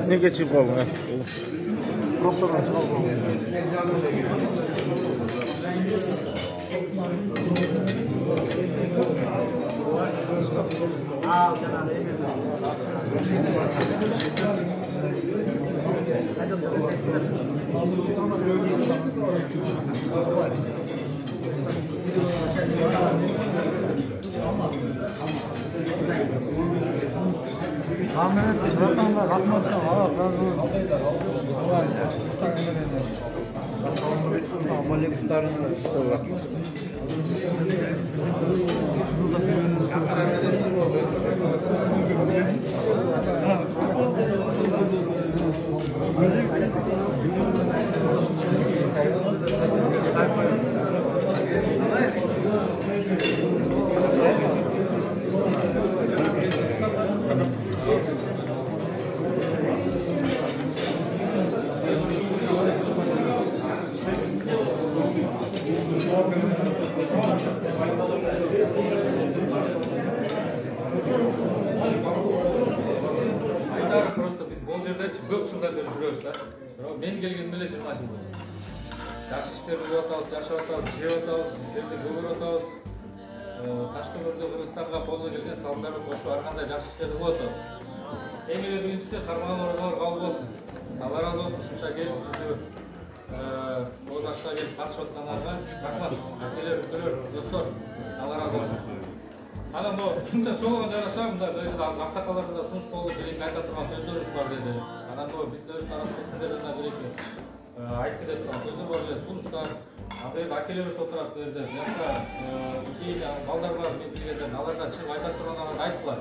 Ne geçip oğlum ya? Proplardan çıkalım. Ahmet, bırakanlar, rahmetli, Просто biz бұл жерде көп жылдар бері жүрөбүз да. Мен келгенде эле 20 жыл болду. Жакшы иштерди кылып атабыз, жашап атабыз, жеп атабыз, жерде көгөрүп атабыз. Ташкентте Кыргызстанга колдо келген салымдарды кошуп ар кандай жакшы иштерди кылып атабыз. Эң эле биринчиси кармаган оразалар кабыл болсун. Алла разы болсун, ушунча келип бизди Озашка келип катышып аткандарга рахмат. Акелер, үлкөлөр, достор, Алла разы болсун. Анан бу ушунча чоңго жараша мындай аксакалдарга да сунуш болуп бир-эки айта турган сөздөрүбүз бар деди. Анан бу биздердин арасында сиздерден да бир-эки айтып турган сөздөр бар эле, сунуштар. Аберде акелерибиз отурат берди. Бияка кийин балдар бар мен билгенден, аларга чыгып айта тургандарга айткылар.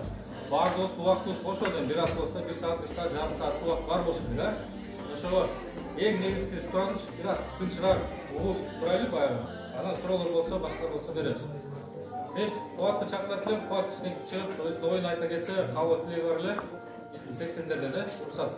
Баардыгыбыз убактыбыз кошо дейм, бир аз болсо 1 саат, 1 саат, жарым саат убакыт бар болсун да. Ошого эң негизгиси сураныч, бир аз тынчыраак угуп турайлы баягы. Анан суроолор болсо, башка болсо беребиз. Мен Куатты чакырат элем, Куат кичине чыгып, өзүнүн оюн айта кетсе, кабыл тилеги бар эле. Биздин 80-дерде уруксат.